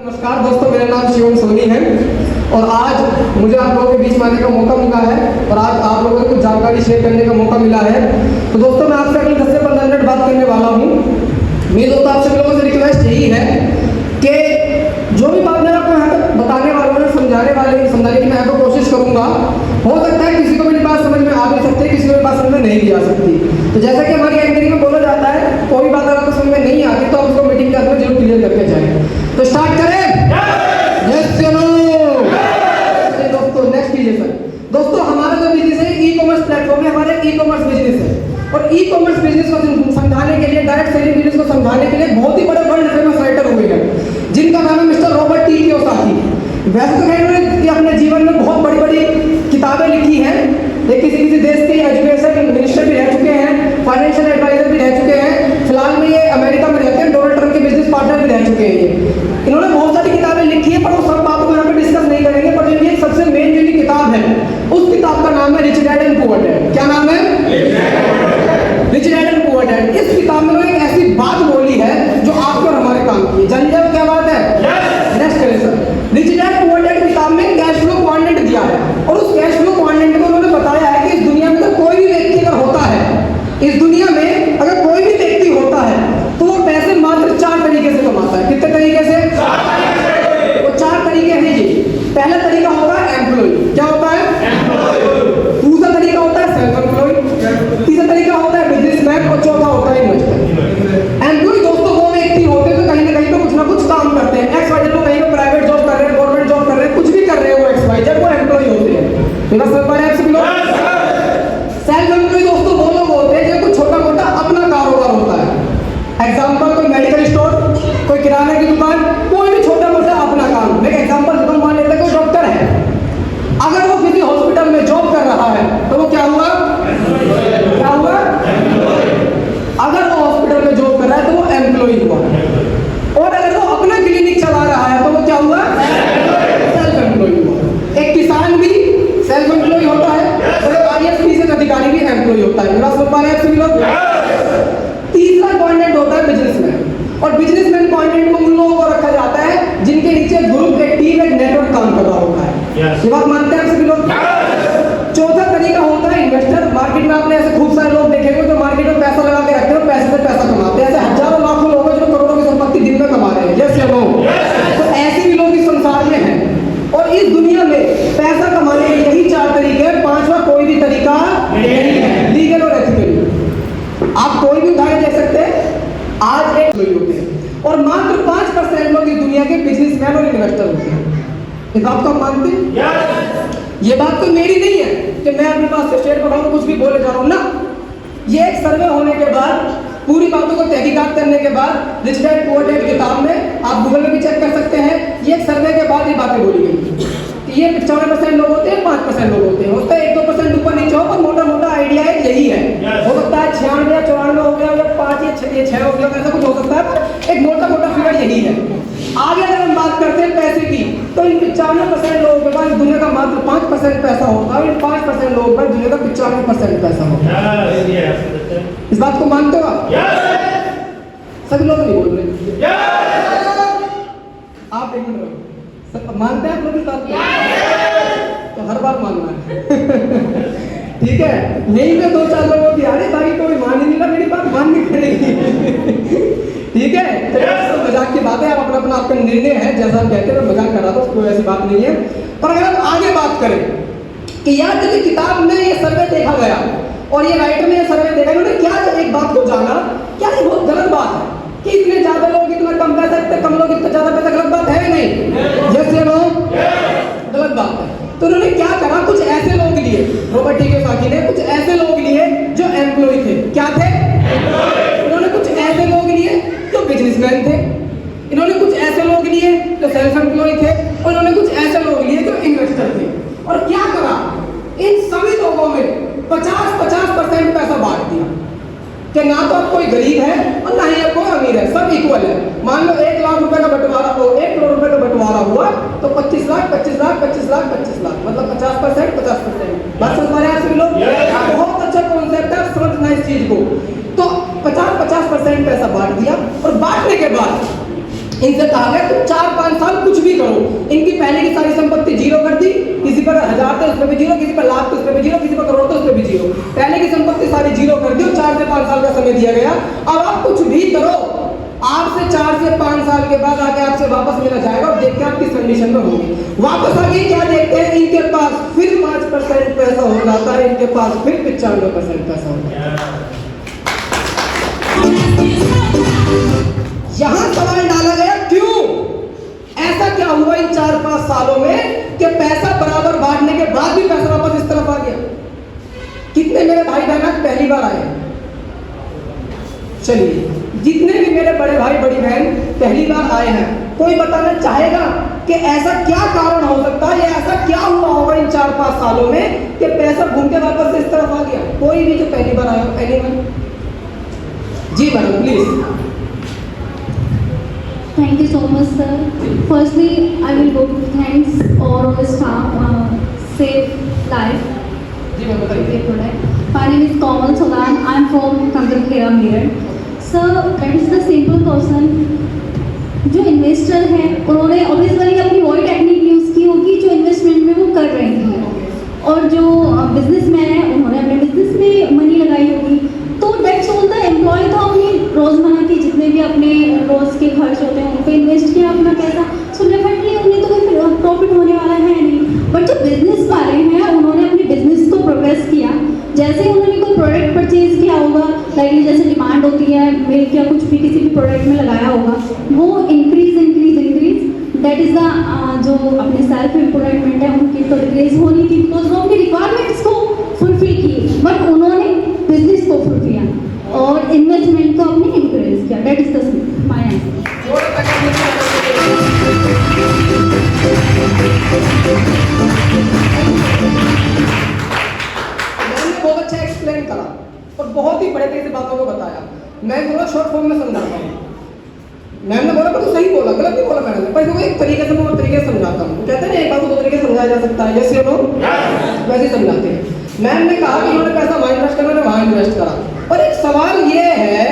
नमस्कार दोस्तों, मेरा नाम शिवम सोनी है और आज मुझे आप लोगों के बीच में आने का मौका मिला है और आज आप लोगों को कुछ जानकारी शेयर करने का मौका मिला है। तो दोस्तों, मैं आपसे अगले 10 से 15 मिनट बात करने वाला हूँ। मेरी दोस्तों आप सभी लोगों से रिक्वेस्ट यही है कि जो भी बात मैं आपको यहाँ तक बताने वाला हूँ, समझाने की मैं आपको कोशिश करूँगा। हो सकता है किसी को मेरी बात समझ में आ भी सकती है, किसी को मेरी बात समझ में नहीं भी आ सकती। तो जैसा कि हमारी एंकरिंग में बोला जाता है, कोई बात अगर आपको समझ में नहीं आती तो आप उसको मीटिंग के अंदर जरूर क्लियर करके जाएं। तो स्टार्ट करें। दोस्तों नेक्स्ट कीजिए सर। दोस्तों, हमारा जो बिजनेस है ई कॉमर्स प्लेटफॉर्म है, हमारा ई कॉमर्स बिजनेस है और ई कॉमर्स बिजनेस को समझाने के लिए, डायरेक्ट सेलिंग बिजनेस को समझाने के लिए बहुत ही बड़े वर्ल्ड फेमस राइटर हुए हैं जिनका नाम है मिस्टर रॉबर्ट टी कियोसाकी। वैसे तो इन्होंने अपने जीवन में बहुत बड़ी बड़ी किताबें लिखी हैं, ये किसी देश के एजुकेशन मिनिस्टर भी रह चुके हैं, फाइनेंशियल एडवाइजर भी रह चुके हैं, फिलहाल में ये अमेरिका में रहते हैं, डोनाल्ड ट्रंप के बिजनेस पार्टनर भी रह चुके हैं। इन्होंने बहुत सारी किताबें लिखी है पर वो सब बातों को यहाँ पे डिस्कस नहीं करेंगे। पर जो ये सबसे मेन जो किताब है उस किताब का नाम है rich dad and poor dad. क्या नाम है? Rich dad and poor dad. इस किताब में एक ऐसी बात बोली है जो आपको और हमारे काम की है। जानिए क्या बात है? नेक्स्ट करें sir. Rich dad poor dad किताब में कैश फ्लो क्वाड्रेंट दिया है और उस कैश फ्लो क्वाड्रेंट में उन्होंने बताया है कि इस दुनिया में तो कोई भी व्यक्ति अगर होता है, इस दुनिया में अगर कोई भी व्यक्ति होता है तो वो पैसे मात्र 4 तरीके से कमाता है। कितने तरीके से? वो 4 तरीके हैं जी। पहला तरीका होता है एम्प्लॉय। क्या होता है? दूसरा तरीका होता है सेल्फ एम्प्लॉय, तीसरा तरीका होता है बिजनेसमैन और चौथा होता है इन्वेस्टर। एम्प्लॉय दोस्तों वो व्यक्ति होते हैं जो कहीं ना कहीं पे कुछ ना कुछ काम करते हैं। एक्स वाई जेड वो कहीं पे प्राइवेट जॉब कर रहे हैं, गवर्नमेंट जॉब कर रहे हैं, कुछ भी कर रहे हैं, वो एक्स वाई जेड वो एम्प्लॉय होते हैं। मेरा समझ पा रहे हैं आप सभी लोग? सेल्फ एम्प्लॉय दोस्तों वो लोग होते हैं जो कुछ छोटा मोटा अपना कारोबार होता है। एग्जाम्पल, कोई मेडिकल स्टोर, कोई किराने की दुकान, कोई भी छोटा मोटा अपना काम। मैं एग्जाम्पल देता हूं, मान लेते हैं कोई डॉक्टर है, अगर वो किसी हॉस्पिटल में जॉब कर रहा है तो वो क्या हुआ? क्या हुआ? अगर वो हॉस्पिटल में जॉब कर रहा है तो वो एम्प्लॉय हुआ। और अगर वो अपना क्लिनिक चला रहा है तो वो क्या हुआ? सेल्फ एम्प्लॉय हुआ। एक किसान भी सेल्फ एम्प्लॉय होता है और एक आईएएस अधिकारी भी एम्प्लॉय होता है। मेरा समझ पा रहे हैं सभी लोग? तीसरा क्वाड्रेंट होता है बिजनेसमैन और बिजनेसमैन क्वाड्रेंट में उन लोगों को रखा जाता है जिनके नीचे ग्रुप, एक टीम, एक नेटवर्क काम कर रहा होता है। ये बात मानते हैं सभी लोग? चौथा तरीका होता है इन्वेस्टर। मार्केट में आपने ऐसे खूब सारे लोग देखेंगे जो मार्केट में पैसा लगा के रखते हैं, पैसे से पैसा कमाते हैं। ऐसे हजारों लाखों लोग हैं जो करोड़ों की संपत्ति दिन में कमा रहे हैं। यस या नो? तो ऐसे भी लोग इस संसार में हैं और इस दुनिया में पैसा कमाने के यही 4 तरीके हैं। 5वां कोई भी तरीका नहीं है, लीगल और एथिकल। आप कोई भी उदाहरण दे सकते हैं। आज एक लोग होते हैं और मात्र 5% लोग इस दुनिया के बिजनेसमैन और इन्वेस्टर होते हैं। इस बात को आप मानते हैं? ये बात तो मेरी नहीं है कि मैं अपने पास से स्टेट पर कुछ भी बोले जा रहा हूँ ना। ये एक सर्वे होने के बाद, पूरी बातों को तहकीकात करने के बाद, रिच डैड पुअर डैड किताब में आप गूगल में भी चेक कर सकते हैं, ये एक सर्वे के बाद ये बातें बोली गई कि ये 95% लोग होते हैं, 5% लोग होते हैं। होता है 1-2% ऊपर नीचे हो, पर मोटा मोटा आइडिया है यही है। हो सकता है 96 या 94 हो गया या 5 या 6 हो गया, ऐसा कुछ हो सकता है, पर एक मोटा मोटा फिगर यही है। आगे अगर हम बात करते हैं पैसे की, तो इन 95% लोगों के पास दुनिया का मात्र 5% पैसा होता है। इन 5% लोगों पर दुनिया का 95% पैसा होता है। इस बात को मानते हो आप? सभी लोग नहीं बोल रहे। आप एक मिनट मानते हैं आप लोग इस बात को? तो हर बार मानना है। ठीक है, यही पे 2-4 लोगों की अरे बाकी कोई मान ही नहीं रहा, मेरी बात माननी पड़ेगी। ठीक है, तो मजाक की बात है, आप अपना अपना आपका निर्णय है, जैसा आप कहते हैं मजाक कर रहा था, कोई ऐसी बात नहीं है। पर अगर हम आगे बात करें कि यार जब किताब में ये सर्वे देखा गया और ये राइटर ने ये सर्वे देखा, इन्होंने क्या एक बात को जाना, क्या ये बहुत गलत बात है कि इतने ज्यादा लोग इतना कम पैसा, इतने कम लोग इतना ज्यादा पैसा, गलत बात है नहीं? यस या नो? गलत बात है। तो उन्होंने क्या करा, कुछ ऐसे लोग लिए, रॉबर्ट टी कियोसाकी ने कुछ ऐसे लोग लिए जो एम्प्लॉय थे। क्या थे? उन्होंने कुछ ऐसे लोग लिए जो बिजनेसमैन थे, इन्होंने कुछ ऐसे लोग लिए जो सेल्फ एम्प्लॉय थे और इन्होंने कुछ ऐसे लोग लिए जो इन्वेस्टर थे। और क्या करा, इन सभी लोगों में 50-50% पैसा बांट दिया कि ना तो आप कोई गरीब है और ना ही आप कोई अमीर है, सब इक्वल है। मान लो 1 लाख रुपए का बंटवारा हो, 1 करोड़ रुपए का बंटवारा हुआ तो 25 लाख 25 लाख 25 लाख 25 लाख, मतलब 50% 50%। बात समझ पा रहे हैं आप सभी लोग? बहुत अच्छा कॉन्सेप्ट है, समझना इस चीज को। तो 50-50% पैसा बांट दिया और बांटने के बाद इनसे कहा गया तुम 4-5 साल कुछ भी करो। इनकी पहले की सारी संपत्ति जीरो कर दी, किसी पर 1000 थे उस पर भी जीरो, किसी पर लाख थे उस पर भी जीरो, किसी पर करोड़ थे उस पर भी जीरो। पहले की संपत्ति सारी जीरो कर दी और 4 से 5 साल का समय दिया गया। अब आप कुछ भी करो, आपसे 4 से 5 साल के बाद आके आपसे वापस मिला जाएगा और देखते हैं आप किस कंडीशन में होंगे। वापस आगे क्या देखते हैं, इनके पास फिर 5% पैसा हो जाता है, इनके पास फिर 95% पैसा होता है। यहां सवाल डाला गया क्यों, ऐसा क्या हुआ इन 4-5 सालों में कि पैसा बराबर बांटने के बाद भी पैसा वापस इस तरफ आ गया। कितने मेरे भाई बहन पहली बार आए? चलिए, जितने भी मेरे बड़े भाई बड़ी बहन पहली बार आए हैं, कोई बताना चाहेगा कि ऐसा क्या कारण हो सकता है, या ऐसा क्या हुआ होगा इन 4-5 सालों में कि पैसा घूम के वापस इस तरफ आ गया? कोई भी जो पहली बार आया, एनीवन? जी madam please. Thank you so much, sir. Firstly, I will go to thanks all of the staff, Save Life. जी मैम बताइए। My name is Komal Solan. I am from Kangarkhera, Meerut. Sir, that is the simple person. जो investor हैं, उन्होंने obviously अपनी वही technique use की होगी जो इन्वेस्टमेंट में वो कर रहे थे, और जो बिजनेसमैन है उन्होंने अपने बिजनेस में मनी लगाई होगी। तो डेट्स ऑल द एम्प्लॉय तो अपनी रोज़मर्रा के जितने भी अपने रोज़ के खर्च होते हैं उन पर इन्वेस्ट किया अपना पैसा, सो डेफिनेटली उन्हें तो कोई प्रॉफिट होने वाला है नहीं। बट जो बिजनेस वाले हैं उन्होंने अपने बिजनेस को प्रोग्रेस किया, जैसे उन्होंने कोई प्रोडक्ट परचेज किया होगा, लाइक जैसे डिमांड होती है मिल्क या कुछ भी किसी भी प्रोडक्ट में लगाया होगा, वो इंक्रीज दैट इज़ द जो अपने सेल्फ एम्प्लॉयमेंट है उनकी तो डिक्रीज होनी थी, बिकॉज वो अपनी रिक्वायरमेंट्स को फुलफिल किए, बट उन्होंने बिजनेस को फुल किया और इन्वेस्टमेंट को अपने इंक्रीज किया। That is the my answer. मैंने बहुत अच्छा एक्सप्लेन करा और बहुत ही बड़े तरीके से बातों को बताया। मैं थोड़ा शॉर्ट फॉर्म में समझाता हूँ। मैम ने बोला पर तो सही बोला, गलत नहीं बोला मैंने, पर देखो एक तरीके से मैं और तरीके से समझाता हूँ। कहते हैं ना एक बात को दो तरीके से समझाया जा सकता है, जैसे लोग वैसे समझाते हैं। मैम ने कहा कि उन्होंने पैसा वहाँ इन्वेस्ट करना, उन्होंने वहाँ इन्वेस्ट करा, और एक सवाल ये है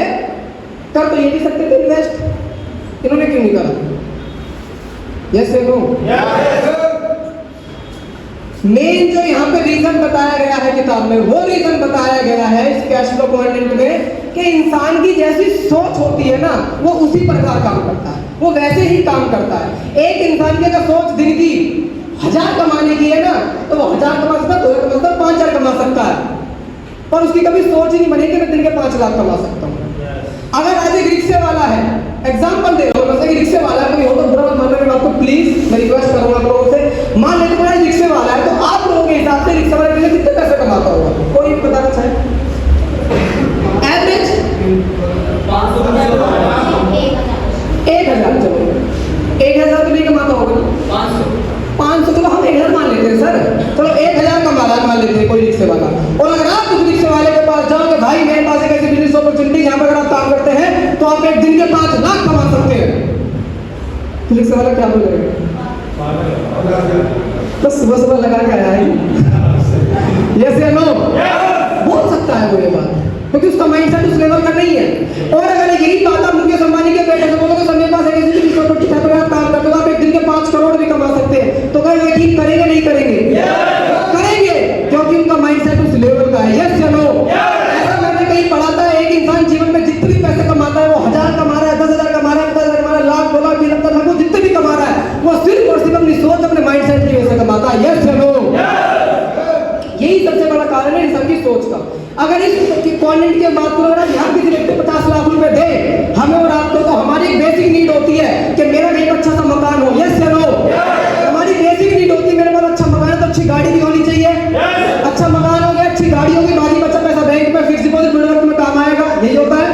कर तो ये भी सकते थे इन्वेस्ट, इन्होंने क्यों नहीं करा? यस या नो? मेन जो यहाँ पे रीजन बताया गया है किताब में, वो रीजन बताया गया है इस कैश फ्लो क्वाड्रेंट में कि इंसान की जैसी सोच होती है ना, वो उसी प्रकार काम करता है, वो वैसे ही काम करता है। एक इंसान की अगर सोच दिन की 1000 कमाने की है ना, तो वो 1000 कमा सकता है, 2000 कमा सकता है, 5000 कमा सकता है, पर उसकी कभी सोच ही नहीं बनेगी मैं दिन के 5 लाख कमा सकता हूँ। अगर आज एक रिक्शे वाला है, एग्जाम्पल दे रहा हूँ, जैसे रिक्शे वाला है, कोई हो तो बुरा मत मानना मेरी बात को प्लीज, मैं रिक्वेस्ट करूंगा आप लोगों से। मान लेते हैं रिक्शे वाला है, तो आप लोगों के हिसाब से रिक्शे वाले दिन कितने पैसे कमाता होगा? कोई भी बताना चाहे? एवरेज 1000, चलो 1000 तो नहीं कमाता होगा, 500 तो हम 1000 मान लेते हैं सर, चलो 1000 कमा रहा है मान लेते हैं कोई रिक्शे वाला। और अगर आप उस रिक्शे वाले के पास जाओ कि भाई मेरे पास एक ऐसी बिजनेस अपॉर्चुनिटी जहाँ पर अगर आप काम करते हैं तो आप एक दिन के 5 लाख कमा सकते हैं, तो रिक्शे वाला क्या बोलेगा? तो सुबह सुबह लगा के आया है, यस या नो? बोल सकता है वो ये बात, क्योंकि उसका माइंडसेट उस लेवल का नहीं है। और अगर यही बात आप मुकेश अंबानी के बेटे से बोलोगे सर मेरे पास एक ऐसी बिजनेस अपॉर्चुनिटी है, तो आप काम करते हो आप एक दिन के 5 करोड़ भी कमा सकते हैं, तो क्या यकीन करेंगे नहीं करेंगे? करेंगे, क्योंकि उनका माइंडसेट उस लेवल का है। यस या नो? ऐसा मैंने कहीं पढ़ा था, एक इंसान जीवन में जितने भी पैसे कमाता है, वो 1000 कमा रहा है, 10,000 कमा रहा है, 50,000 कमा रहा है, लाख 2 लाख 3 लाख, वो जितने भी कमा रहा है वो सिर्फ और सिर्फ अपनी सोच अपने माइंडसेट की वजह से कमाता है। यस या नो? यही सबसे बड़ा कारण है इंसान की सोच का। अगर इस क्वाड्रेंट की बात करो, अगर यहाँ किसी व्यक्ति 50 लाख रुपए दे हमें और आपको, तो हमारी एक बेसिक नीड होती है कि मेरा कहीं अच्छा सा मकान हो। यस या नो? हमारी बेसिक नीड होती है मेरे पास अच्छा मकान है तो अच्छी गाड़ी भी होनी चाहिए, अच्छा मकान हो गया, अच्छी गाड़ी होगी, बाकी बचा पैसा बैंक में फिक्स डिपॉजिट बिल्डअप में काम आएगा, यही होता है।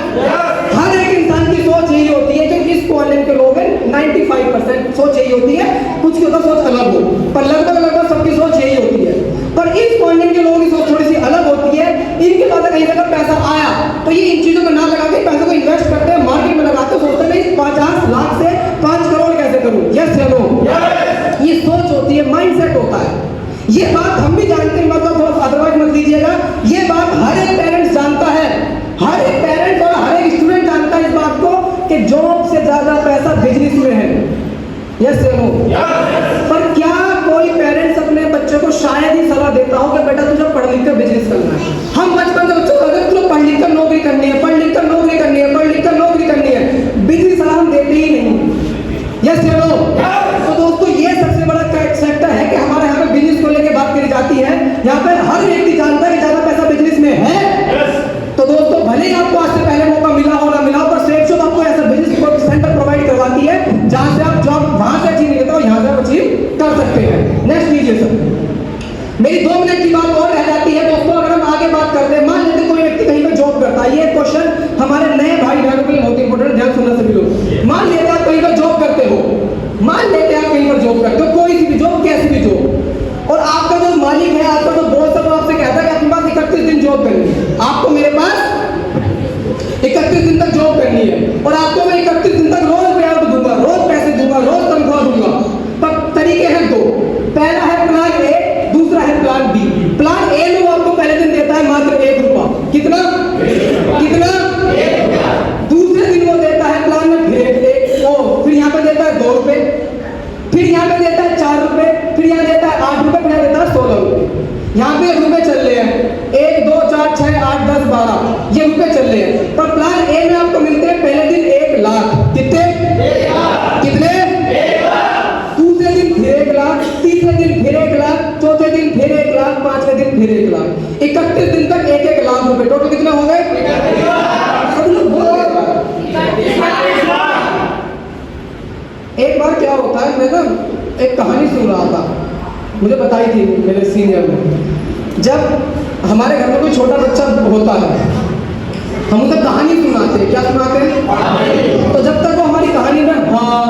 हर एक इंसान की सोच यही होती है, जो इस क्वाड्रेंट के लोग हैं 95% सोच यही होती है, कुछ की होता सोच अलग हो, पर लगभग सबकी सोच यही होती है। पर इस क्वाड्रेंट के लोगों की सोच थोड़ी सी अलग होती है। इनके पास कहीं अगर पैसा आया तो ये इन चीजों में ना लगा के पैसे को इन्वेस्ट करते हैं, मार्केट में लगाते हैं, सोचते नहीं 50 लाख से 5 करोड़ कैसे करूं। यस या नो? ये सोच होती है, माइंडसेट होता है। ये बात हम भी जानते हैं, मतलब थोड़ा अदरवाइज मत लीजिएगा, ये बात हर एक पेरेंट्स जानता है, हर एक पेरेंट्स और हर एक स्टूडेंट जानता है इस बात को कि जॉब से ज्यादा पैसा बिजनेस में यस या नो? पर क्या कोई पेरेंट्स अपने बच्चे को शायद ही सलाह देता हो कि बेटा तुझे पढ़ लिख कर बिजनेस करना है? हम बचपन से बच्चों को कहते हैं तुझे पढ़ लिख कर नौकरी करनी है, पढ़ लिख कर नौकरी करनी है, पढ़ लिख कर नौकरी करनी है। बिजनेस सलाह हम देते ही नहीं। यस या नो? तो दोस्तों ये सबसे बड़ा सेक्टर है कि हमारे यहाँ पे बिजनेस को लेकर बात करी जाती है। यहाँ पे हर व्यक्ति जानता है कि ज्यादा पैसा बिजनेस में है। तो दोस्तों भले ही आपको आज से पहले मौका मिला हो ना मिला हो, पर स्टेट शो आपको ऐसा बिजनेस सेंटर प्रोवाइड करवाती है जहां से आप जॉब वहां से अचीव नहीं करते हो, यहाँ से आप अचीव कर सकते हैं। नेक्स्ट लीजिए सर, मेरी 2 मिनट की बात और रह जाती है दोस्तों। अगर हम आगे बात करते हैं, मान लेते कोई व्यक्ति कहीं पर जॉब करता है। ये क्वेश्चन हमारे नए भाई बहनों के लिए बहुत इंपॉर्टेंट है, ध्यान सुनना सभी लोग। मान लेते आप कहीं पर जॉब करते हो, मान लेते आप कहीं पर जॉब करते हो, कोई सी भी जॉब, कैसी भी जॉब, और आपका जो मालिक है, आपका जो बॉस है, वो आपसे कहता है कि आपके पास 31 दिन जॉब करनी है, आपको मेरे पास 31 दिन तक जॉब करनी है, और आपको मैं 31 दिन तक रोज पे आउट दूंगा, रोज पैसे दूंगा, रोज तनख्वाह दूंगा। पर तरीके हैं 2। पहला है प्लान ए, दूसरा है प्लान बी। प्लान ए में वो आपको पहले दिन देता है मात्र 1 रुपया। कितना? कितना? दूसरे दिन वो देता है प्लान में फिर यहाँ पे देता है 2 रुपए, फिर यहाँ पे देता है 4 रुपए, फिर यहाँ देता है 8 रुपए, फिर यहाँ देता है 16 रुपए। यहाँ पे रुपए चल रहे हैं 1 2 4 6 8 10 12, ये रुपए चल रहे हैं। पर प्लान ए में आपको मिलते हैं पहले दिन 1 लाख। कितने? 1 लाख। कितने? 1 लाख। दूसरे दिन फिर 1 लाख, तीसरे दिन फिर 1 लाख, चौथे दिन फिर 1 लाख, पांचवें दिन फिर 1 लाख। 31 दिन तक 1 लाख रुपए। टोटल कितना हो गए? सब लोग बोल रहे हैं। एक बार क्या होता है, मैं ना एक कहानी सुन रहा था, मुझे बताई थी मेरे सीनियर ने। जब हमारे घर में कोई छोटा बच्चा होता है, हम उसे कहानी सुनाते हैं। क्या सुनाते हैं? तो जब तक वो हमारी कहानी में हाँ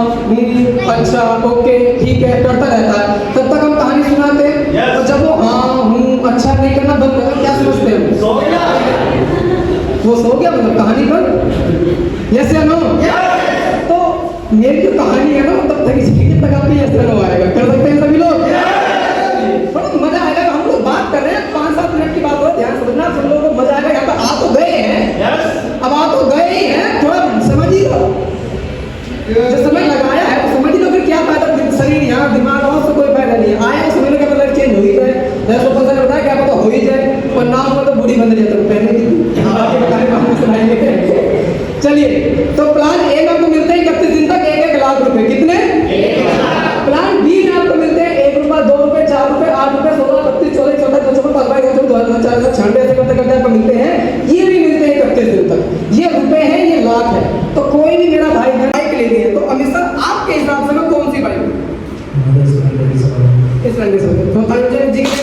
अच्छा ओके ठीक है करता रहता है, तब तक हम कहानी सुनाते हैं। और जब वो हाँ अच्छा नहीं करना बंद कर, क्या समझते हैं? वो सो गया, मतलब कहानी बंद। यस या नो? तो मेरी जो कहानी है ना, तब तक इसलिए तक आपको यस या नो आएगा। कर सकते हैं सभी लोग? बड़ा मजा आएगा। हम लोग बात कर रहे हैं 5-7 मिनट की बात हो, ध्यान समझना, सब लोगों को मजा आएगा। यहाँ पे आ तो गए हैं, अब आ तो गए ही हैं, थोड़ा समझ ही लो। जो समय लगाया है तो समझ ही लो, फिर क्या फायदा? शरीर यहाँ दिमाग हो तो कोई फायदा नहीं है। आए समझ लो क्या मतलब चेंज हो ही जाए, जैसे पता होता है क्या पता हो ही जाए, और ना हुआ तो बूढ़ी बंद जाता है पहले की आपके बताने का हम सुनाएंगे। चलिए, तो प्लान ए में आपको मिलते हैं 31 दिन तक 1 लाख रुपए। कितने? 1 लाख। प्लान बी में आपको मिलते हैं 1 रुपया, 2 रुपए, 4 रुपए, 8 रुपए, 16, 32, 24, 24, 25, 25, 26, 96 करते आपको मिलते हैं। ये भी मिलते हैं 31 दिन तक। ये रुपए हैं, ये लाख है। तो कोई भी मेरा भाई बाइक लेनी है, तो अमित सर आपके हिसाब से मैं कौन सी बाइक? स्प्लेंडर से। तो अंजन जी के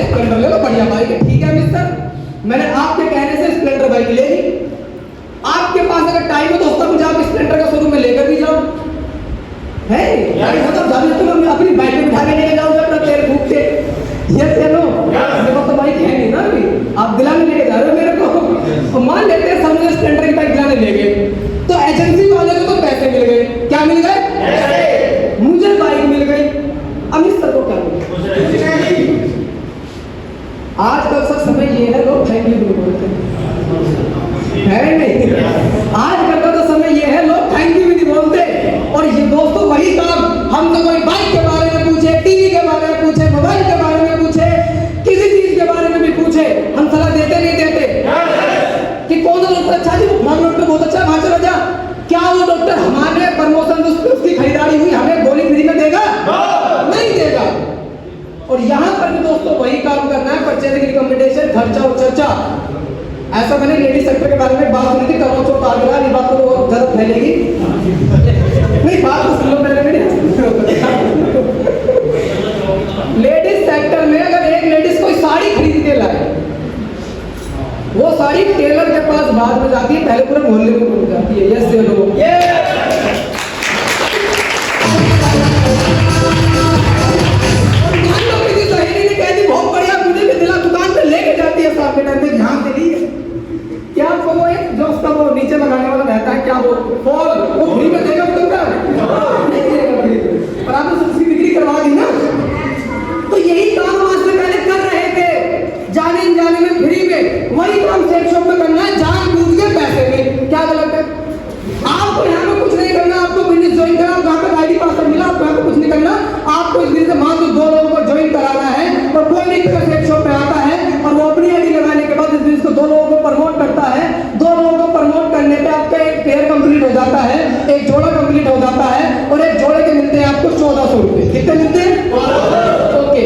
स्प्लेंडर ले लो, बढ़िया बाइक है। ठीक है अमित सर, मैंने आपके कहने से स्प्लेंडर बाइक ले ली। आपके पास अगर टाइम हो तो उसका मुझे आप स्प्लेंडर का शोरूम में लेकर भी जाओ, है मतलब ज्यादा तो अपनी बाइक में बिठा के लेके जाओगे अपना तेल फूक के। यस या नो? मेरे पास तो बाइक है नहीं ना अभी, आप दिलाने लेके जा रहे हो मेरे को। तो मान लेते हैं सामने स्प्लेंडर की बाइक दिलाने ले गए, तो एजेंसी वाले को तो पैसे मिल गए। क्या मिल गए? मुझे बाइक मिल गई। अमित सर को क्या मिल? आजकल सब समय ये है, लोग थैंक यू बोलते हैं, है नहीं? आजकल का तो समय ये है, लोग थैंक यू भी नहीं बोलते। और ये दोस्तों वही काम, हम तो कोई बाइक के बारे में पूछे, टीवी के बारे में पूछे, मोबाइल के बारे में पूछे, किसी चीज के बारे में भी पूछे, हम सलाह देते नहीं देते कि कौन सा डॉक्टर अच्छा जी, वो डॉक्टर बहुत अच्छा, वहां चला जा। क्या वो डॉक्टर हमारे प्रमोशन उसकी खरीदारी हुई हमें गोली फ्री में देगा? नहीं देगा। और यहाँ पर भी दोस्तों वही काम करना है, परचेजिंग रिकमेंडेशन, खर्चा और चर्चा। ऐसा मैंने लेडीज सेक्टर के बारे में बात सुनी थी, करो चौथ आगरा, ये बात तो बहुत गलत फैलेगी। नहीं बात तो सुन लो पहले मेरी। लेडीज सेक्टर में अगर एक लेडीज कोई साड़ी खरीद के लाए, वो साड़ी टेलर के पास बाद में जाती है, पहले पूरे मोहल्ले में पहुंच जाती है। Yes no? बहुत बढ़िया, मुझे भी दिला, दुकान पे लेके जाती है साहब के टाइम पे, ध्यान से ली क्या आपको वो एक जो उसका वो नीचे लगाने वाला रहता है, क्या वो फॉल, वो फ्री में देगा तुमका? नहीं देगा फ्री में, पर आपने उसकी बिक्री करवा दी ना। तो यही काम आज से पहले कर रहे थे, जाने जाने में फ्री में, वही काम सेक्स शॉप में करना है, जान बूझ के पैसे में। दो लोगों को प्रमोट करता है, दो लोगों को प्रमोट करने पे आपका एक पेयर कंप्लीट हो जाता है, एक जोड़ा कंप्लीट हो जाता है, और एक जोड़े के मिलते हैं आपको 1400 रुपए। कितने मिलते हैं? ओके,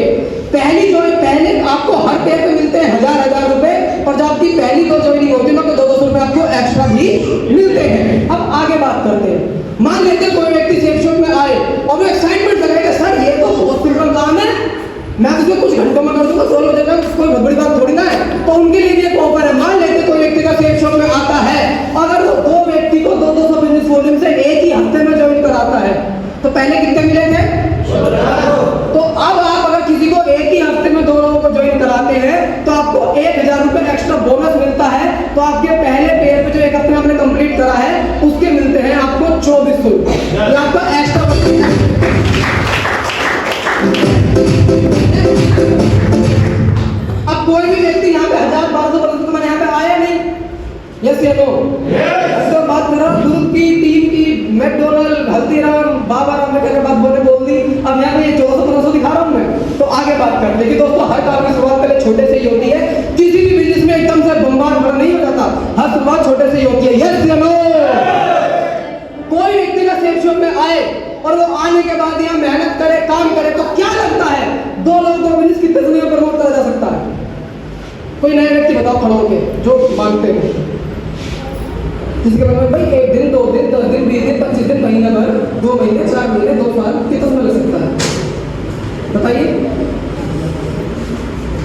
पहले आपको हर पेयर पे मिलते हैं 1000 रुपए, और जब आपकी पहली दो ज्वाइनिंग होती है ना तो 200 रुपए आपको एक्स्ट्रा भी मिलते हैं। अब आगे बात करते हैं। मान लेते हैं कोई व्यक्ति सेल शॉप में आए और वो एक्साइटमेंट लगाएगा, सर ये तो बहुत सिंपल काम है, मैं तो कुछ घंटों में कर दूंगा, 16 बजे तक, कोई बहुत बड़ी बात थोड़ी ना है। तो उनके लिए भी एक ऑफर है। मान लेते कोई व्यक्ति का सेल शॉप में आता है, अगर वो दो व्यक्ति को 200 बिजनेस वॉल्यूम से एक ही हफ्ते में ज्वाइन कराता है तो पहले कितने मिलेंगे? तो अब आप अगर किसी को एक ही हफ्ते में 2 लोगों को ज्वाइन कराते हैं तो आपको 1000 रुपए एक्स्ट्रा बोनस मिलता है। तो आपके पहले पेयर पे जो एक हफ्ते में आपने कंप्लीट करा है उसके मिलते हैं आपको 2400 रुपए, ये आपका एक्स्ट्रा बनता है। अब कोई भी व्यक्ति यहाँ पे 1000-1200 तो मैंने यहाँ पे आया नहीं, यस या नो? तो बात कर रहा हूँ ग्रुप की, टीम की, मैकडोनल्ड, हल्दीराम, बाबा राम ने करके बात बोल दी। अब यहाँ पे ये 1400 दिखा रहा हूँ मैं। तो आगे बात करते हैं कि दोस्तों हर काम की शुरुआत पहले छोटे से ही होती है। किसी भी बिजनेस में एकदम से बम्बार बड़ा नहीं हो जाता, हर शुरुआत छोटे से ही होती है, यस या नो? कोई व्यक्ति का सेल शॉप में आए और वो आने के बाद यहाँ मेहनत करे, काम करे, तो क्या लगता है 2 लोगों को बिजनेस कितने समय में प्रमोट करा जा सकता है? कोई नया व्यक्ति बताओ खड़े होके जो मांगते हैं, जिसके बाद में भाई 1 दिन, 2 दिन, 10 दिन, 20 दिन, 25 दिन, महीना भर, 2 महीने, 4 महीने, 2 साल, कितना समय लग सकता है? बताइए,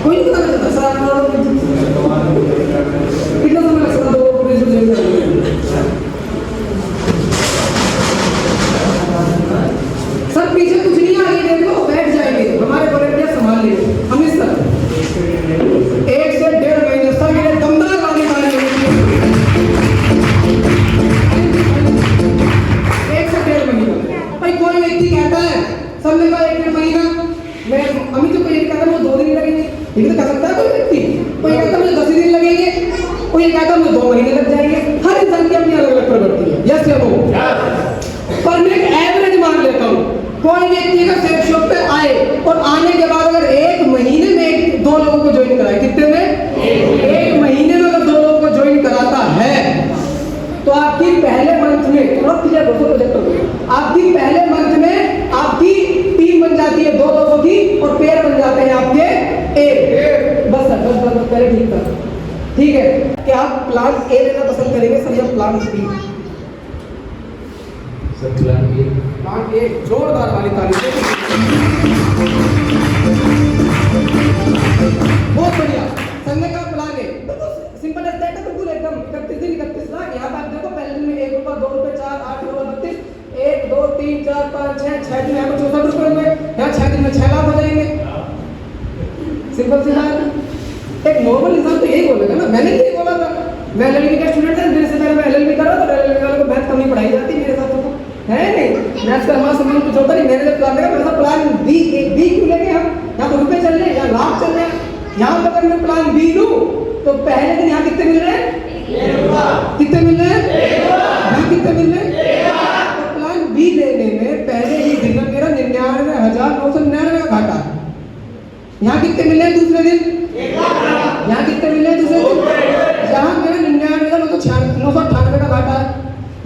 कोई नहीं पता चलता सर, कितना समय लग सकता है 2 लोगों को बिजनेस ज्वाइन करने में? सर पीछे कुछ नहीं, आगे देखो, बैठ जाएंगे, हमारे वॉलंटियर संभाल लेंगे, हम इस तरह 1 से 1.5 महीने सर ये दमदार वाली गाड़ी होगी, 1 से 1.5 महीना। भाई कोई व्यक्ति कहता है सबने कहा 1-1.5 महीना, मैं अभी तो कोई कहता है मुझे 2 दिन लगेंगे, ये तो कह सकता है कोई व्यक्ति। कोई कहता है मुझे 10 दिन लगेंगे, कोई कहता है मुझे 2 महीने लग जाएंगे। हर इंसान की अपनी अलग अलग प्रवृत्ति है, यस या नो? पर मैं एक एवरेज मान लेता हूँ। कोई व्यक्ति अगर सेल शॉप पे आए और आने के बाद अगर 1 महीने में 2 लोगों को ज्वाइन कराए, कितने में? 1 महीने में अगर 2 लोगों को ज्वाइन कराता है तो आपकी पहले मंथ में, थोड़ा क्लियर हो प्रोजेक्ट, आपकी पहले मंथ में आपकी टीम बन जाती है 2 लोगों की और पेयर बन जाते हैं आपके 1। बस सर, बस पहले ठीक था, ठीक है? कि आप प्लान ए लेना पसंद करेंगे सर या प्लान बी? प्लान ए, जोरदार वाली ताली, बहुत बढ़िया। संडे का प्लान है बिल्कुल सिंपल एज दैट, बिल्कुल एकदम 31 दिन 31 लाख। यहाँ पे आप देखो पहले दिन में 1 रुपया, 2 रुपये, 4, 8, 9, 32, 1, 2, 3, 4, 5, 6 दिन यहाँ पर 64 रुपये हुए, यहाँ 6 दिन में 6 लाख हो जाएंगे। सिंपल सी बात। एक नॉर्मल इंसान तो यही बोलेगा ना, मैंने यही बोला था, मैं एलएलबी का स्टूडेंट था, मेरे से पहले मैं एलएलबी कर रहा था, एलएलबी वाले को मैथ कम ही पढ़ाई जाती मेरे साथ, तो है नहीं मैथ्स का हमारा समझ कुछ होता नहीं। मैंने जब प्लान देखा, प्लान बी क्यों लेंगे हम? यहाँ तो रुपए चल रहे हैं, यहाँ लाख चल रहे हैं। यहाँ पर अगर मैं प्लान बी लूँ तो पहले दिन यहाँ कितने मिल रहे हैं? कितने मिल रहे हैं? यहाँ कितने मिल रहे हैं? तो प्लान बी लेने में पहले ही दिन में मेरा 99,999 का घाटा। यहाँ कितने मिल रहे हैं दूसरे दिन? यहाँ कितने मिल रहे हैं दूसरे दिन? यहाँ मेरा 99,998 का घाटा है।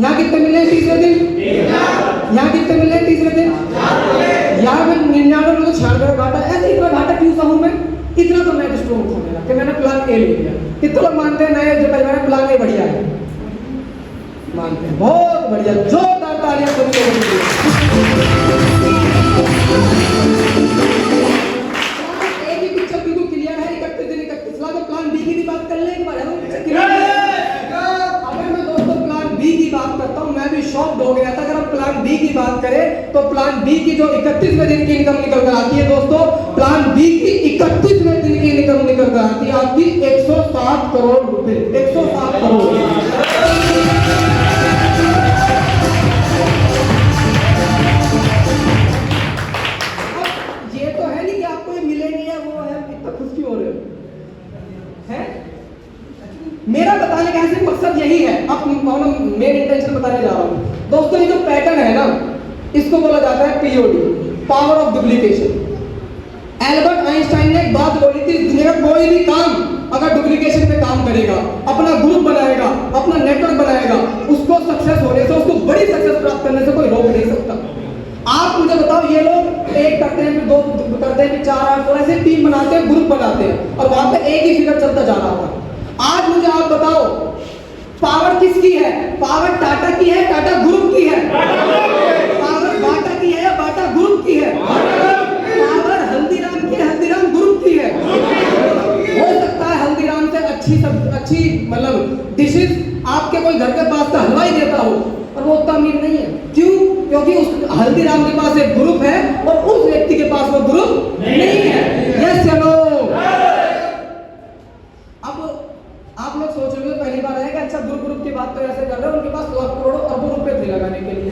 यहाँ कितने मिले तीसरे दिन? यहाँ कितने मिले तीसरे दिन? यहाँ में 99,996 का घाटा। ऐसे इतना घाटा क्यों सा हूँ मैं? इतना तो मैं स्ट्रॉन्ग था मेरा कि मैंने प्लान ए ले लिया। कितने लोग मानते हैं नए जो पहले मैंने प्लान ए बढ़िया है? मानते हैं, बहुत बढ़िया, जोरदार तालियां सभी लोगों के लिए। एक ही पिक्चर बिल्कुल क्लियर है, 31 दिन 31 लाख। प्लान बी की भी बात कर ले एक बार, पिक्चर क्लियर है। अगर मैं दोस्तों प्लान बी की बात करता हूँ, मैं भी शॉक्ड हो गया था। अगर हम प्लान बी की बात करें तो प्लान बी की जो 31वें दिन की इनकम निकल कर आती है दोस्तों, प्लान बी की 31वें दिन की इनकम निकल कर आती है आपकी 107 करोड़ रुपए। 107 करोड़। ये तो है नहीं कि आपको ये मिलेगी या वो है, इतना खुश क्यों हो रहे हो? है मेरा बताने का सिर्फ मकसद यही है। अब मेन इंटेंशन बताने जा रहा हूँ दोस्तों। ये जो पैटर्न है ना, इसको बोला जाता है POD, power of duplication. Albert Einstein ने एक बात बोली थी, दुनिया का कोई भी काम अगर डुप्लीकेशन पे काम करेगा, अपना ग्रुप बनाएगा, अपना नेटवर्क बनाएगा, उसको सक्सेस होने से, उसको बड़ी सक्सेस प्राप्त करने से कोई रोक नहीं सकता। आप मुझे बताओ, ये लोग एक करते हैं, फिर दो करते हैं, फिर 4 8 16 ऐसे टीम बनाते हैं, ग्रुप बनाते हैं, और वहां पे एक ही फिगर चलता जा रहा था। आज मुझे आप बताओ, पावर किसकी है? पावर टाटा की है, टाटा ग्रुप की है? पावर बाटा की है या बाटा ग्रुप की है? पावर हल्दीराम की है, हल्दीराम ग्रुप की है? हो सकता है हल्दीराम से अच्छी मतलब डिशेस आपके कोई घर के पास का हलवाई देता हो, और वो उतना अमीर नहीं है। क्यों? क्योंकि उस हल्दीराम के पास एक ग्रुप है और उस व्यक्ति के पास वो ग्रुप नहीं है। यस या नो? अब आप लोग सोच रहे हो पहली बार आया कि अच्छा ग्रुप की बात तो ऐसे कर रहे हो, उनके पास लाख करोड़ अरबों रुपए थे लगाने के लिए,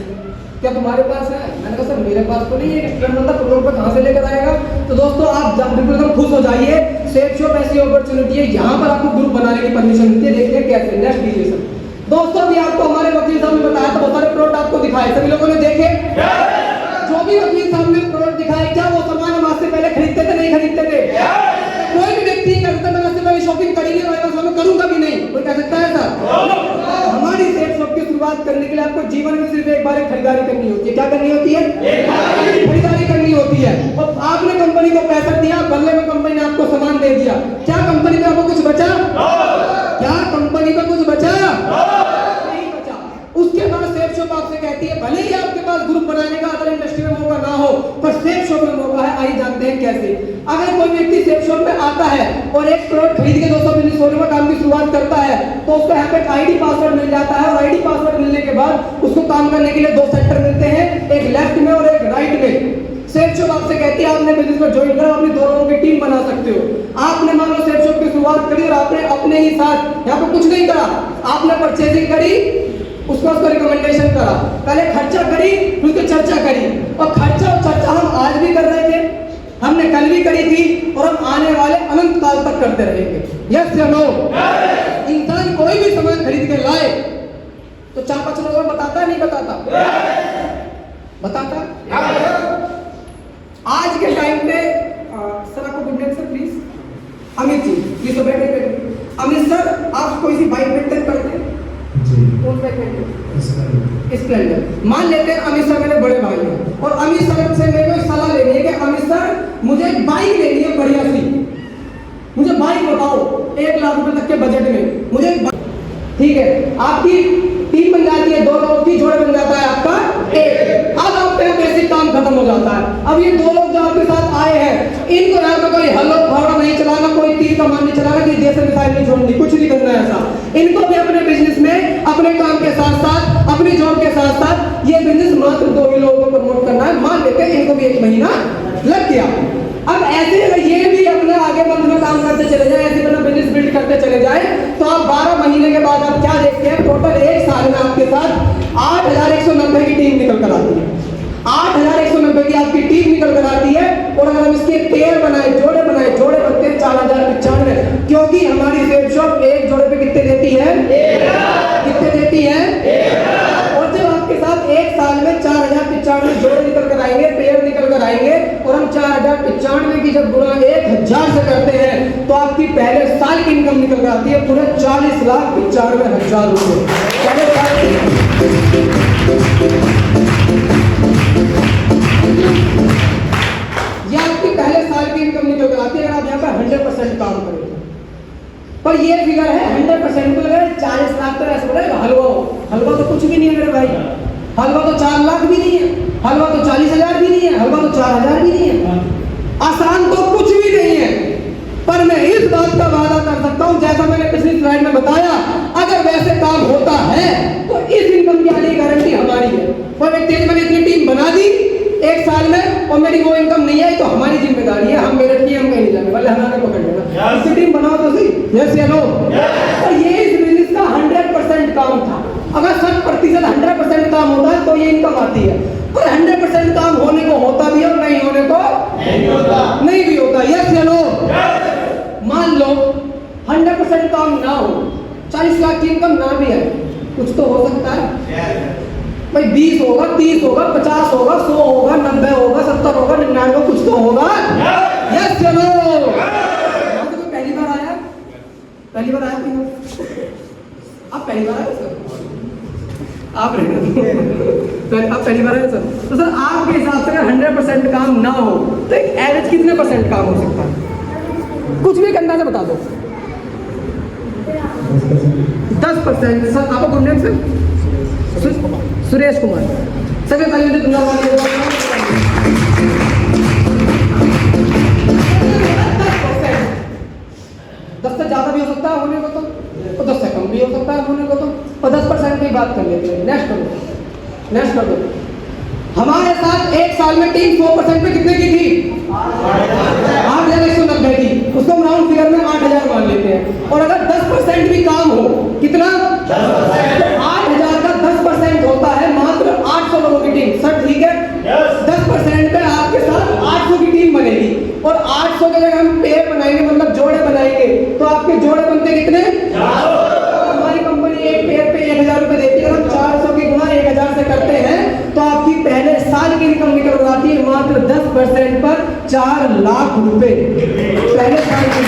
क्या तुम्हारे पास है? मैंने कहा सर मेरे पास तो नहीं है, क्या मतलब करोड़ रुपए कहां से लेकर आएगा? तो दोस्तों आप बिल्कुल एकदम खुश हो जाइए, सेफ शॉप ऐसी अपॉर्चुनिटी है, यहाँ पर आपको ग्रुप बनाने की परमिशन मिलती है। देखते हैं कैसे। नेक्स्ट कीजिए सर। दोस्तों अभी आपको हमारे वकील साहब ने बताया था, बहुत सारे प्रोडक्ट आपको दिखाए, सभी लोगों ने देखे? जो भी वकील साहब ने प्रोडक्ट दिखाए, क्या वो सामान हम आज से पहले खरीदते थे? नहीं खरीदते थे? कोई भी व्यक्ति करता मैंने इससे पहले शॉपिंग करी है, मैं करूंगा भी नहीं, कोई कह सकता है सर? हमारी सेफ शॉप की शुरुआत करने के लिए आपको जीवन में सिर्फ एक बार खरीदारी करनी होती है। क्या करनी होती है? खरीदारी करनी होती है। और आपने कंपनी को पैसा दिया, बदले में कंपनी ने आपको सामान दे दिया, क्या कंपनी में आपको कुछ बचा? क्या कंपनी में कुछ बचा? नहीं बचा। उसके बाद सेफ शॉप आपसे कहती है, भले ही आपके पास ग्रुप बनाने का अदर इंडस्ट्री में मौका ना हो, पर सेफ शॉप में मौका है। आइए जानते हैं कैसे। अगर कोई व्यक्ति सेफ शॉप में आता है और 1 करोड़ खरीद के 200 बिजनेस होने में काम की शुरुआत करता है, तो उसको यहाँ पे आईडी पासवर्ड मिल जाता है, और आईडी पासवर्ड मिलने के बाद उसको काम करने के लिए 2 सेक्टर मिलते हैं, एक लेफ्ट में और एक राइट में। सेफ शॉप आपसे कहती है आपने बिजनेस में ज्वाइन करा, अपनी 2 लोगों की टीम बना सकते हो। आपने मान लो सेफ शॉप की शुरुआत करी और आपने अपने ही साथ यहाँ पे कुछ नहीं करा, आपने परचेजिंग करी, उसको रिकमेंडेशन करा, पहले खर्चा करी, फिर उसकी चर्चा करी, और खर्चा और चर्चा हम आज भी कर रहे थे, हमने कल भी करी थी, और हम आने वाले अनंत काल तक करते रहेंगे। यस या नो? इंसान कोई भी सामान खरीद के लाए तो 4-5 लोगों को बताता है, नहीं बताता? बताता। आज के टाइम पे सर आपको good name sir please. Amit ji please बैठे। अमित सर आप कोई सी बाइक मेंटेन करते हैं? कौन बाइक मेंटेन? स्प्लेंडर। मान लेते हैं अमित सर मेरे बड़े भाई हैं, और अमित सर से मेरे को सलाह लेनी है कि अमित सर मुझे एक बाइक लेनी है बढ़िया सी, मुझे बाइक बताओ 1 लाख रुपए तक के बजट में मुझे। ठीक है, आपकी टीम बन जाती है, 2 लोगों की जोड़े बन जाता है आपका 1। अब आप पे बेसिक काम खत्म हो जाता है। अब ये 2 लोग जो आपके साथ आए हैं, इनको यहाँ पे कोई हलो फावड़ा नहीं चलाना, कोई तीर कमान नहीं चलाना, कि जैसे मिसाइल नहीं छोड़नी, कुछ नहीं करना है ऐसा। इनको भी अपने बिजनेस में अपने काम के साथ साथ, अपनी जॉब के साथ साथ ये बिजनेस मात्र 2 ही लोगों को प्रमोट करना है। मान लेते हैं इनको भी 1 महीना लग गया। अब ऐसे अगर ये भी अपने आगे मंथ में काम करते चले जाए, ऐसे अपना बिजनेस बिल्ड करते चले जाए, तो आप 12 महीने के बाद आप क्या देखते हैं? टोटल 1 साल में आपके साथ 8190 की टीम निकल कर आती है। 8190 की आपकी टीम निकल कर आती है, और अगर हम इसके पेयर बनाए, जोड़े बनते हैं 4095, क्योंकि हमारी सेफ शॉप 1 जोड़े पे कितने देती है? कितने देती है? और जब आपके साथ 1 साल में 4095 जोड़े निकल कर आएंगे, पेयर निकल कर आएंगे, और हम 4095 की जब गुणा 1000 से करते हैं, तो आपकी पहले साल की इनकम निकल कर आती है पूरे 40,95,000 रुपए। ये आपकी पहले साल की इनकम निकल कर आती है, अगर आप यहाँ पर 100% काम करें। पर ये फिगर है 100% को अगर 40 लाख तो ऐसा बोलेगा हलवा तो कुछ भी नहीं है मेरे भाई, हलवा तो 4 लाख भी नहीं है, हलवा तो 40,000 भी नहीं है, हलवा तो 4,000 भी नहीं है, आसान तो कुछ भी नहीं है। पर मैं इस बात का वादा कर सकता हूं, जैसा मैंने पिछली स्लाइड में बताया, अगर वैसे काम होता है तो इस इनकम की आने की गारंटी हमारी है। कोई व्यक्ति मैंने इतनी टीम बना दी 1 साल में और मेरी वो इनकम नहीं आई, तो हमारी जिम्मेदारी है, हम मेरे टीम कहीं नहीं जाने वाले, हमारे पकड़ लेना। इसकी टीम बनाओ तो सही। यस या नो? तो ये इस बिजनेस का 100% काम था। अगर 100% 100% काम होता है तो ये इनकम आती है, पर 100% काम होने को होता भी और नहीं होने को नहीं भी होता। यस या नो? मान लो 100% काम ना हो, 40 लाख की इनकम ना भी है, कुछ तो हो सकता है भाई। 20 होगा, 30 होगा, 50 होगा, 100 होगा, 90 होगा, 70 होगा, 99, कुछ तो होगा। यस या नो? पहली बार आया पहली बार आया क्यों? आप पहली बार आए सर? आप आप पहली बार आए सर? तो सर आपके हिसाब से अगर 100% काम ना हो तो एक एवरेज कितने % काम हो सकता है? कुछ भी करना है बता दो। 10%। सर आपका good name sir? Suresh Kumar. Sir ताली दे दूंगा। 10 से ज़्यादा भी हो सकता है होने को तो 10 से कम भी हो सकता है होने को तो 10% की बात कर लेते हैं। नेक्स्ट कर दो। हमारे साथ एक साल में टीम 100% पे कितने की थी? 8,190 की। उसको हम राउंड फिगर में 8,000 मान लेते हैं। और अगर 10% भी काम हो, कितना? 8,000 का 10% होता है मात्र 800 लोगों की टीम। सर ठीक है, 10% पे आपके साथ 800 की टीम बनेगी और 800 के जगह हम पेयर बनाएंगे, मतलब जोड़े बनाएंगे, तो आपके जोड़े बनते कितने? हमारी कंपनी एक पेयर पे 1,000 रुपए देती है। हम 400 की गुणा 1,000 से करते हैं तो आपकी पहले साल की इनकम निकल आती है मात्र 10% पर 4 लाख रुपए। पहले साल की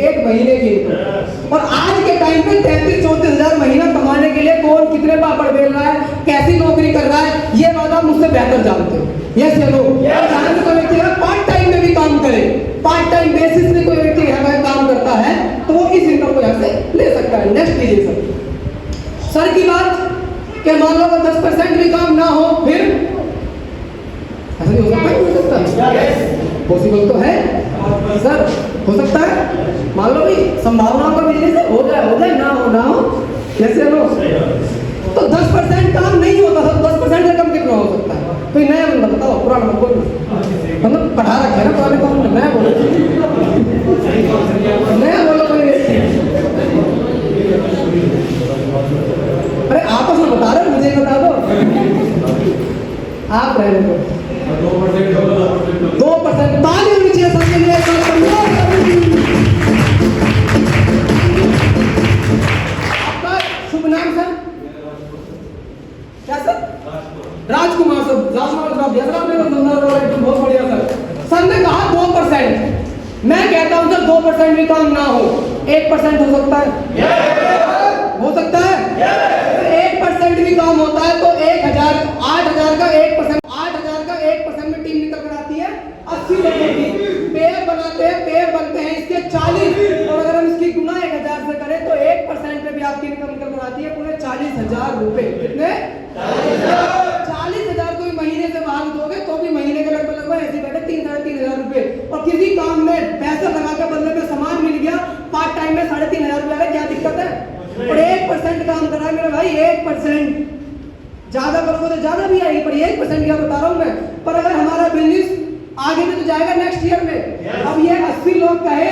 एक महीने की इनकम। और आज के टाइम पे 33-34 हजार महीना कमाने के लिए कौन कितने पापड़ बेल रहा है, कैसी नौकरी कर रहा है, ये बात आप मुझसे बेहतर जानते हो। यस या नो? जहां से कोई व्यक्ति पार्ट टाइम में भी काम करे, पार्ट टाइम बेसिस में कोई व्यक्ति काम करता है तो वो इस इनकम को यहाँ से ले सकता है। नेक्स्ट लीजिए सर की बात कि मान लो अगर 10% भी काम ना हो फिर ऐसा नहीं हो सकता? हो सकता है, पॉसिबल तो है सर, हो सकता है। मान लो भाई संभावनाओं का बिजनेस है, हो जाए ना हो कैसे लो। तो 10% काम नहीं होता सर, 10% से कम कितना हो सकता है? कोई नया बंदा बताओ, पुराना मत बोलो, मतलब पढ़ा रखा है ना पुराने को, नया बोलो, नया बोलो कोई व्यक्ति। अरे आपस में बता रहे हो, मुझे बता दो। आप रहने दो। 2% ताली होनी चाहिए सबके लिए। आपका शुभ नाम सर? क्या सर? राजकुमार सर। बहुत बढ़िया सर। सर ने कहा 2%। मैं कहता हूं सर 2% भी काम ना हो, 1% हो सकता है? हो सकता है? 1% भी काम होता है तो 8,000 का 1% में टीम निकल कर आती है 80 लोगों की। पेयर बनाते हैं, पेयर बनते हैं इसके 40, और अगर हम इसकी गुना 1,000 से करें तो 1% में भी आपकी इनकम निकल कर आती है पूरे 40,000 रुपए। कितने? 40,000 कोई महीने से भाग दोगे तो भी महीने के लगभग ऐसे बैठे 3-3.5 रुपए। और किसी काम में पैसा लगा के बदले में सामान मिल गया पार्ट टाइम में 3.5 रुपए, क्या दिक्कत है? और 1% काम कर रहा है मेरा भाई, 1%। ज्यादा करोगे तो ज्यादा भी आएगी, पर 1% क्या बता रहा हूं मैं। पर अगर हमारा बिजनेस आगे भी तो जाएगा नेक्स्ट ईयर में। अब ये 80 लोग कहे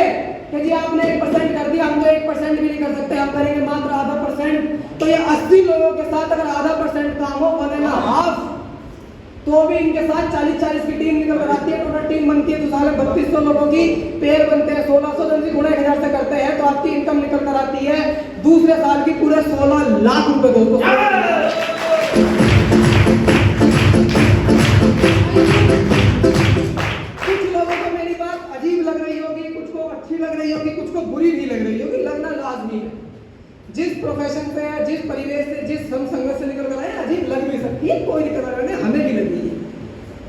कि जी आपने 1% कर दिया, हम तो 1% भी नहीं कर सकते, हम करेंगे मात्र आधा %। तो ये 80 लोगों के साथ अगर आधा % काम हो, 1.5, तो भी इनके साथ 40-40 की टीम निकल कर आती है। टोटल टीम बनती है तो साले 3200 लोगों की, पेयर बनते हैं 1600, जन से गुणा 1,000 से करते हैं तो आपकी इनकम निकल कर आती है दूसरे साल की पूरे 16 लाख रुपए। दोस्तों कुछ लोगों को मेरी बात अजीब लग रही होगी, कुछ को अच्छी लग रही होगी, कुछ को बुरी भी लग रही होगी, लगना लाजमी है। जिस प्रोफेशन से है, जिस परिवेश से, जिस संघर्ष से निकल कर आए, अजीब लग भी सकती है, कोई निकल रहा है, हमें भी लगी है,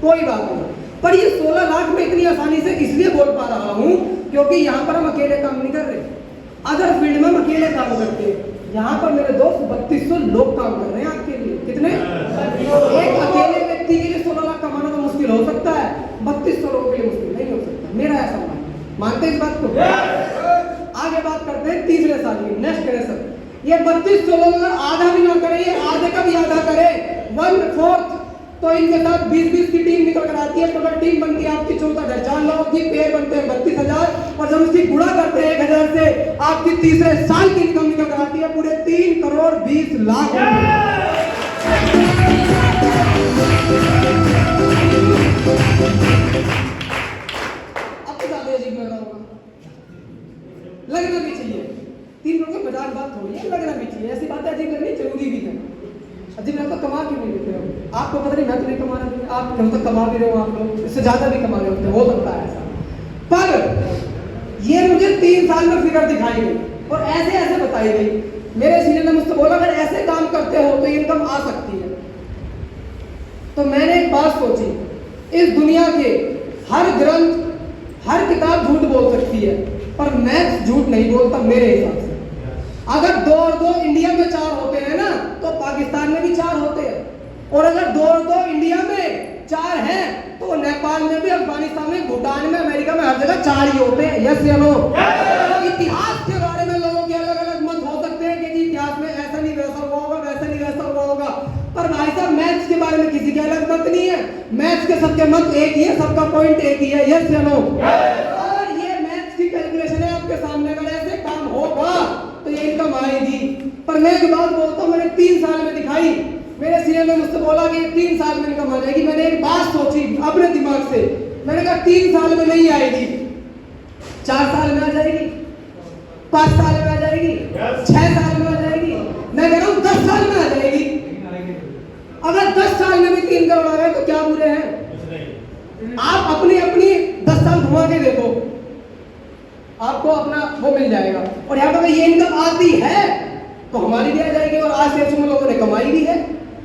कोई बात नहीं। पर ये 16 लाख में इतनी आसानी से इसलिए बोल पा रहा हूँ क्योंकि यहाँ पर हम अकेले काम नहीं कर रहे, अदर फील्ड में हम अकेले काम करते हैं। यहाँ पर मेरे दोस्त 3200 लोग काम कर रहे हैं आपके लिए। कितने? एक अकेले व्यक्ति के लिए 16 लाख कमाना तो मुश्किल हो सकता है, 3200 लोगों के लिए मुश्किल नहीं हो सकता, मेरा ऐसा मानते हैं इस बात को। आगे बात करते हैं तीसरे साल की। नेक्स्ट करें सर, ये 3200 लोग अगर आधा भी ना करे, ये आधे का भी आधा करे 1/4, तो इनके साथ 20-20 की टीम निकल कर आती है। टोटल टीम बनती है आपकी 64,000 लोगों की, पेयर बनते हैं 32,000, और जब इसकी गुणा करते हैं 1,000 से, आपकी तीसरे साल की इनकम निकल कर आती है पूरे 3 करोड़ 20 लाख। अब तो ज्यादा अजीब लग रहा होगा, लगना भी चाहिए। 3 करोड़ की मजाक बात थोड़ी है, लगना भी चाहिए, ऐसी बात कमा क्यों नहीं लेते हो? आपको पता नहीं, मैं तो नहीं कमा रहा हूँ, आप जब तक कमा भी रहे हो, आप लोग इससे ज़्यादा भी कमा रहे होते हैं, हो सकता है ऐसा। पर ये मुझे 3 साल में फिगर दिखाई गई और ऐसे ऐसे बताई गई। मेरे सीनियर ने मुझसे बोला अगर ऐसे काम करते हो तो इनकम आ सकती है। तो मैंने एक बात सोची, इस दुनिया के हर ग्रंथ, हर किताब झूठ बोल सकती है, पर मैथ्स झूठ नहीं बोलता मेरे हिसाब से। अगर 2 और 2 इंडिया में 4 होते हैं ना, तो पाकिस्तान में भी 4 होते हैं, और अगर 2 और 2 इंडिया में 4 हैं, तो नेपाल में भी, अफगानिस्तान में, भूटान में, अमेरिका में, हर जगह 4 ही होते हैं। यस या नो? इतिहास के बारे में लोगों के अलग अलग मत हो सकते हैं कि जी इतिहास में ऐसा नहीं वैसा हुआ होगा, वैसा नहीं वैसा हुआ होगा, पर भाई साहब मैथ्स के बारे में किसी के अलग मत नहीं है। मैथ्स के सबके मत एक ही है, सबका पॉइंट एक ही है। यस या नो? और ये मैथ्स की कैलकुलेशन है आपके सामने, अगर ऐसे काम होगा तो ये इनकम आएगी। पर मैं एक बात बोलता हूँ, मैंने 3 साल में दिखाई। मेरे सीनियर ने मुझसे बोला कि 3 साल में इनकम आ जाएगी। मैंने एक बात सोची अपने दिमाग से, मैंने कहा 3 साल में नहीं आएगी, 4 साल में आ जाएगी, 5 साल में आ जाएगी, 6 साल में आ जाएगी, मैं कह रहा हूँ 10 साल में आ जाएगी। अगर 10 साल में भी 3 करोड़ आ गए तो क्या बुरे हैं? आप अपनी 10 साल घुमा के देखो, आपको अपना वो मिल जाएगा। और यहाँ पर ये इनकम आती है तो हमारी भी आ जाएगी, और आज सेल्स में लोगों ने कमाई भी है।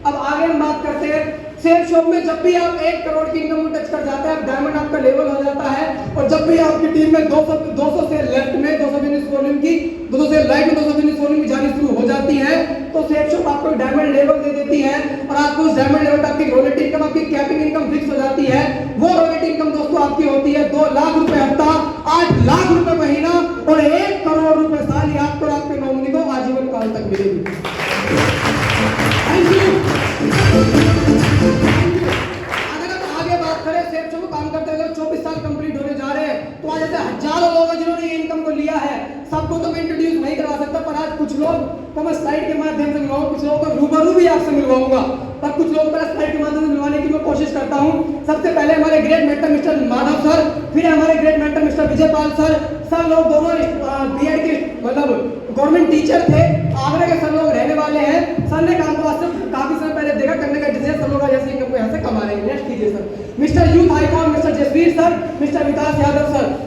अब आगे हम बात करते हैं सेल्स शॉप में। जब भी आप 1 करोड़ की इनकम टच कर जाते हैं, डायमंड आपका लेवल हो जाता है, और जब भी आपकी टीम में 200 से लेफ्ट में 200 बिजनेस वॉल्यूम की, 200 से राइट में 200 बिजनेस वॉल्यूम की जानी शुरू हो जाती है, तो सेल्स शॉप आपको डायमंड लेवल दे देती है, और आपको उस डायमंड लेवल पर आपकी रोलेट इनकम, आपकी कैपिंग इनकम फिक्स हो जाती है। वो रोलेट इनकम दोस्तों आपकी होती है 2 लाख रुपए हफ्ता, 8 लाख रुपए महीना, और 1 करोड़ रुपए साल। ये आपको और आपके नॉमिनी को आजीवन काल तक मिलेगी। Thank you. अगर हम आगे बात करें, सेल्स शॉप में काम करते हुए 24 साल कंप्लीट होने जा रहे हैं, तो आज ऐसे हजारों लोग हैं जिन्होंने ये इनकम को लिया है। सबको तो मैं इंट्रोड्यूस नहीं करवा सकता, पर आज कुछ लोग को मैं स्लाइड के माध्यम से मिलवाऊंगा, कुछ लोगों को रूबरू भी आपसे मिलवाऊंगा, पर कुछ लोगों को स्लाइड के माध्यम से मिलवाने की मैं कोशिश करता हूं। सबसे पहले हमारे great mentor mister Madhav sir, फिर हमारे great mentor mister Vijaypal sir लोग दोनों बीएड के मतलब गवर्नमेंट टीचर थे, आगरा के सर लोग रहने वाले हैं। सर ने काम को काफी समय पहले देखा, करने का डिजाइन सब लोग जैसे इनकम को यहाँ से कमा रहे हैं। नेक्स्ट कीजिए sir. Mister youth icon mister Jasveer sir, mister Vikas Yadav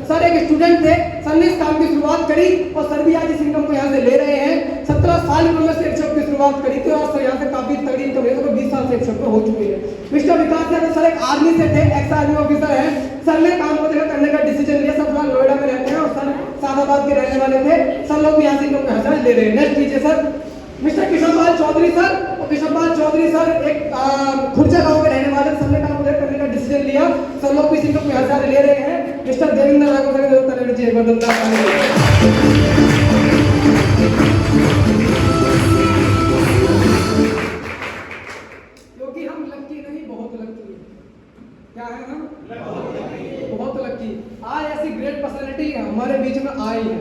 sir एक स्टूडेंट थे, सर ने इस काम की शुरुआत करी, और सर भी आज इस इनकम को यहाँ से ले रहे हैं। 17 साल की उम्र में सेल्स शॉप की शुरुआत करी थी, और सर यहाँ से काफी तगड़ी इनकम है, तो 20 साल सेल्स शॉप में हो चुकी है। मिस्टर विकास यादव सर एक आर्मी से थे, एक्स आर्मी ऑफिसर है। सर ने काम को देखा, करने का डिसीजन लिया। सब लोग नोएडा में रहते हैं, और सर सादाबाद के रहने वाले थे। सब लोग यहाँ से इनकम को यहाँ ले रहे हैं। नेक्स्ट कीजिए सर। मिस्टर किशोरपाल चौधरी सर, और किशोरपाल चौधरी सर एक खुर्जा गांव के रहने वाले। सर ने काम को करने का डिसीजन लिया, सब लोग भी इस इनकम को यहाँ से ले रहे हैं। मिस्टर देवेंद्र राघव सर को जरूरत है, एक बार क्योंकि हम लकी नहीं, बहुत लकी। क्या है हम? बहुत लकी। आज ऐसी ग्रेट पर्सनालिटी हमारे बीच में आई है,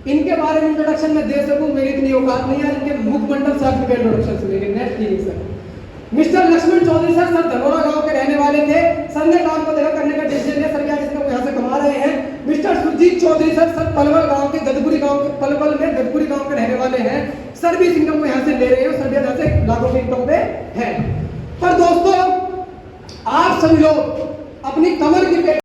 इनके बारे में इंट्रोडक्शन मैं दे सकूं, मेरी इतनी औकात नहीं है। इनके मुखमंडल साहब के इंट्रोडक्शन सुनेंगे। नेक्स्ट कीजिए sir. Mister Laxman Chaudhary sir Dhanora गांव के रहने वाले थे। सर ने काम को देखा, करने का डिसीजन लिया, सर क्या इसको यहाँ से कमा रहे हैं। मिस्टर सुरजीत चौधरी सर पलवल गांव के गदपुरी गांव के पलवल में गदपुरी गांव के रहने वाले हैं। सर भी इस इनकम को यहाँ से ले रहे हैं, सर भी यहाँ से लाखों की इनकम पे है। पर दोस्तों आप सभी लोग अपनी कमर की